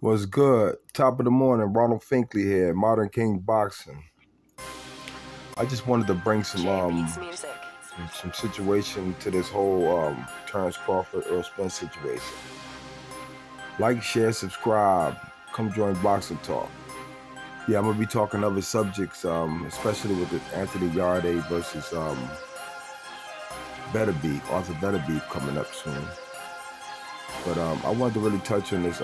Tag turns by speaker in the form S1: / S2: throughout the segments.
S1: What's good? Top of the morning, Ronald Finkley here, Modern King Boxing. I just wanted to bring some situation to this whole Terence Crawford, Errol Spence situation. Like, share, subscribe. Come join Boxing Talk. Yeah, I'm gonna be talking other subjects, especially with the Anthony Yarde versus Arthur Beterbiev coming up soon. But I wanted to really touch on this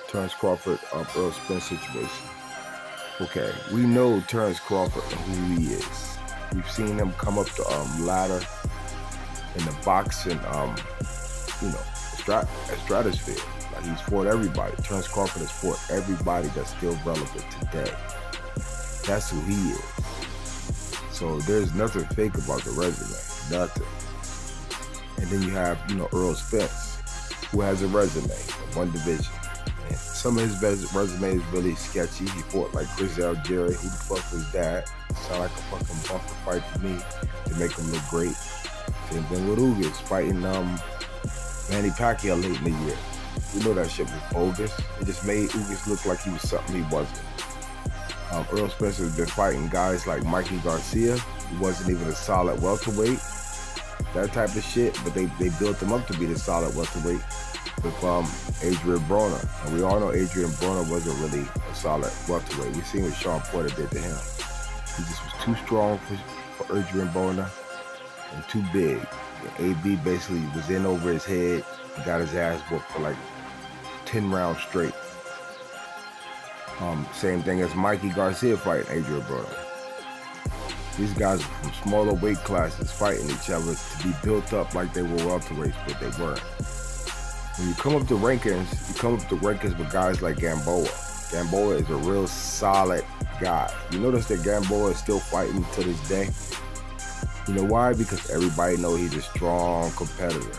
S1: Terence Crawford, Errol Spence situation. Okay, we know Terence Crawford and who he is. We've seen him come up the ladder in the boxing, stratosphere. Like, he's fought everybody. Terence Crawford has fought everybody that's still relevant today. That's who he is. So there's nothing fake about the resume, nothing. And then you have, Errol Spence, who has a resume in one division. Some of his resume is really sketchy. He fought like Chris Algieri. Who the fuck was that? Sound like a fucking bumper fight to me to make him look great. Same thing with Ugas fighting Manny Pacquiao late in the year. We know that shit was bogus. It just made Ugas look like he was something he wasn't. Errol Spence has been fighting guys like Mikey Garcia, who wasn't even a solid welterweight. That type of shit, but they built him up to be the solid welterweight with Adrian Broner. And we all know Adrian Broner wasn't really a solid welterweight. We seen what Shawn Porter did to him. He just was too strong for Adrian Broner and too big. And AB basically was in over his head and got his ass whooped for like 10 rounds straight. Same thing as Mikey Garcia fighting Adrian Broner. These guys are from smaller weight classes fighting each other to be built up like they were welterweights, but they weren't. When you come up the rankings, with guys like Gamboa. Gamboa is a real solid guy. You notice that Gamboa is still fighting to this day. You know why? Because everybody knows he's a strong competitor.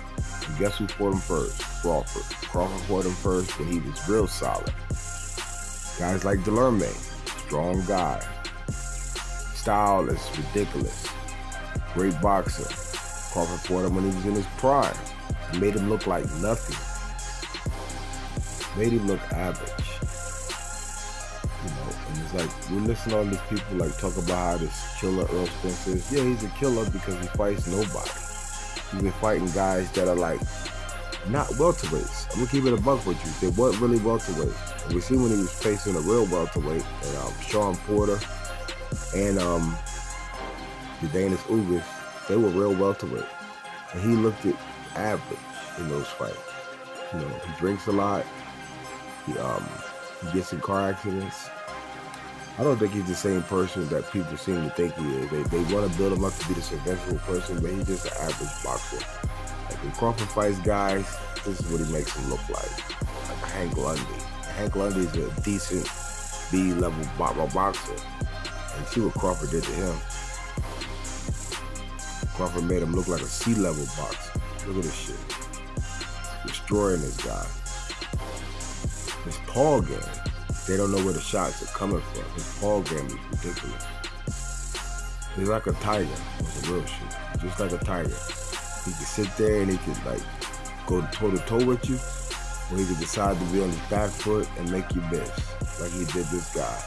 S1: And guess who fought him first? Crawford. Crawford fought him first when he was real solid. Guys like Delerme, strong guy. Style is ridiculous. Great boxer. Crawford fought him when he was in his prime. He made him look like nothing. Made him look average. And it's like, we listen to all these people like talk about how this killer Errol Spence is. Yeah, he's a killer because he fights nobody. He's been fighting guys that are like not welterweights. I'm gonna keep it a buck with you. They weren't really welterweights. And we see when he was facing a real welterweight, and Shawn Porter and Danis Ugas, they were real welterweight. And he looked at average in those fights. He drinks a lot. He gets in car accidents. I don't think he's the same person that people seem to think he is. They want to build him up to be this invincible person, but he's just an average boxer. Like, when Crawford fights guys, this is what he makes him look like a Hank Lundy. Hank Lundy is a decent B-level boxer. And see what Crawford did to him. Crawford made him look like a C-level boxer. Look at this shit. Destroying this guy. His paw game, they don't know where the shots are coming from. His paw game is ridiculous. He's like a tiger with a real shit. Just like a tiger. He can sit there and he can like go toe to toe with you, or he can decide to be on his back foot and make you miss, like he did this guy.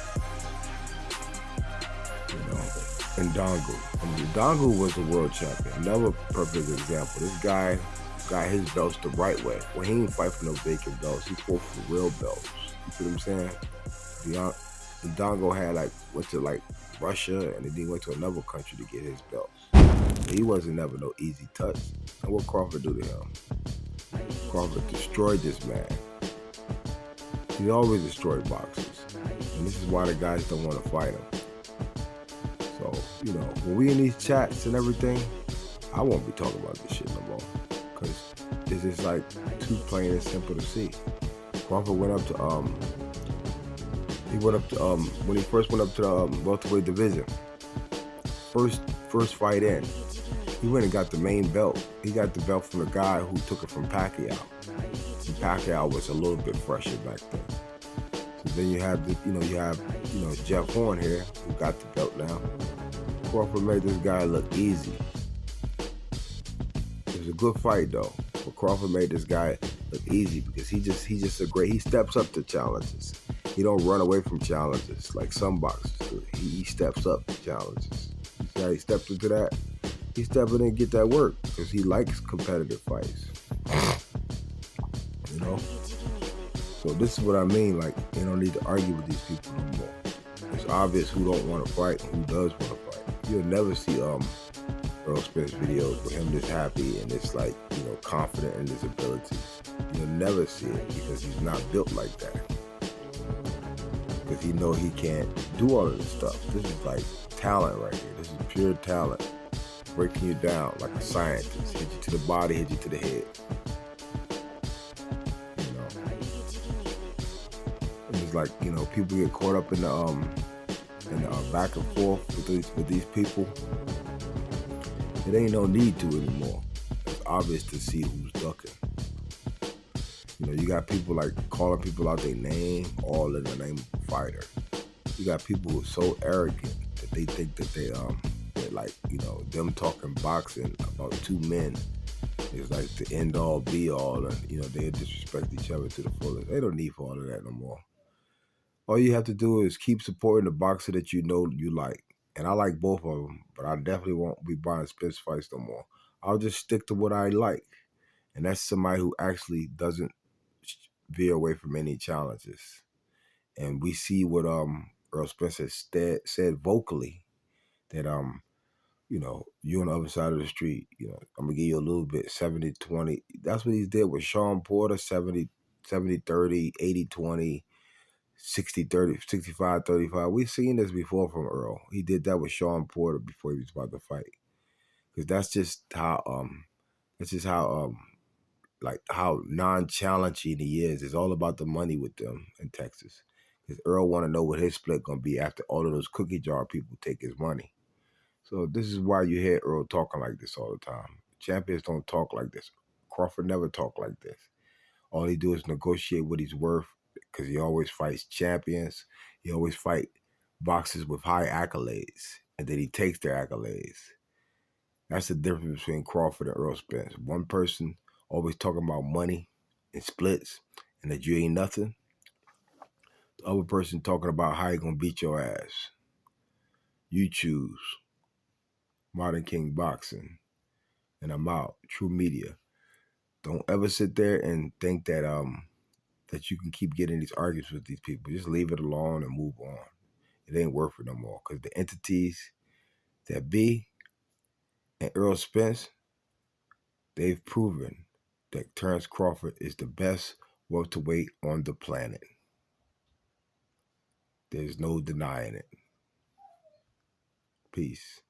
S1: Ndongo. And Ndongo was a world champion. Another perfect example. This guy got his belts the right way. Well, he didn't fight for no vacant belts. He fought for real belts. You see what I'm saying? Ndongo had went to Russia, and then he went to another country to get his belts. He wasn't never no easy touch. And what Crawford do to him? Crawford destroyed this man. He always destroyed boxers. And this is why the guys don't want to fight him. So, when we in these chats and everything, I won't be talking about this shit no more. Because it's just too plain and simple to see. Crawford went up to, when he first went up to the welterweight division, first fight in, he went and got the main belt. He got the belt from the guy who took it from Pacquiao. And Pacquiao was a little bit fresher back then. So then you have Jeff Horn here, who got the belt now. Crawford made this guy look easy. It was a good fight though, but Crawford made this guy look easy because challenges. He just a great. He steps up to challenges. He don't run away from challenges like some boxers do. He steps up to challenges. You see how he stepped into that? He stepped in and get that work because he likes competitive fights. You know. So this is what I mean. Like, you don't need to argue with these people no more. It's obvious who don't want to fight and who does want to fight. You'll never see Errol Spence videos with him this happy and this like, confident in his abilities. You'll never see it because he's not built like that. Because he know he can't do all of this stuff. This is like talent right here. This is pure talent. Breaking you down like a scientist. Hit you to the body, hit you to the head. It's like, people get caught up in the back and forth with these people. It ain't no need to anymore. It's obvious to see who's ducking. You got people like calling people out their name, all in the name of a fighter. You got people who are so arrogant that they think that they're like, them talking boxing about two men is like the end all be all, and they disrespect each other to the fullest. They don't need for all of that no more. All you have to do is keep supporting the boxer that you know you like. And I like both of them, but I definitely won't be buying Spence fights no more. I'll just stick to what I like. And that's somebody who actually doesn't veer away from any challenges. And we see what Errol Spence has said vocally that you on the other side of the street, I'm gonna give you a little bit, 70-20. That's what he did with Shawn Porter, 70-30, 80-20. 60-30, 65-35. We've seen this before from Errol. He did that with Shawn Porter before he was about to fight. Because that's just how how non-challenging he is. It's all about the money with them in Texas. Because Errol want to know what his split gonna be after all of those cookie jar people take his money. So this is why you hear Errol talking like this all the time. Champions don't talk like this. Crawford never talked like this. All he do is negotiate what he's worth because he always fights champions. He always fight boxers with high accolades, and then he takes their accolades. That's the difference between Crawford and Errol Spence. One person always talking about money and splits and that you ain't nothing. The other person talking about how he gonna beat your ass. You choose. Modern King Boxing. And I'm out. True Media. Don't ever sit there and think that that you can keep getting these arguments with these people. Just leave it alone and move on. It ain't worth it no more. Because the entities that be and Errol Spence, they've proven that Terence Crawford is the best welterweight on the planet. There's no denying it. Peace.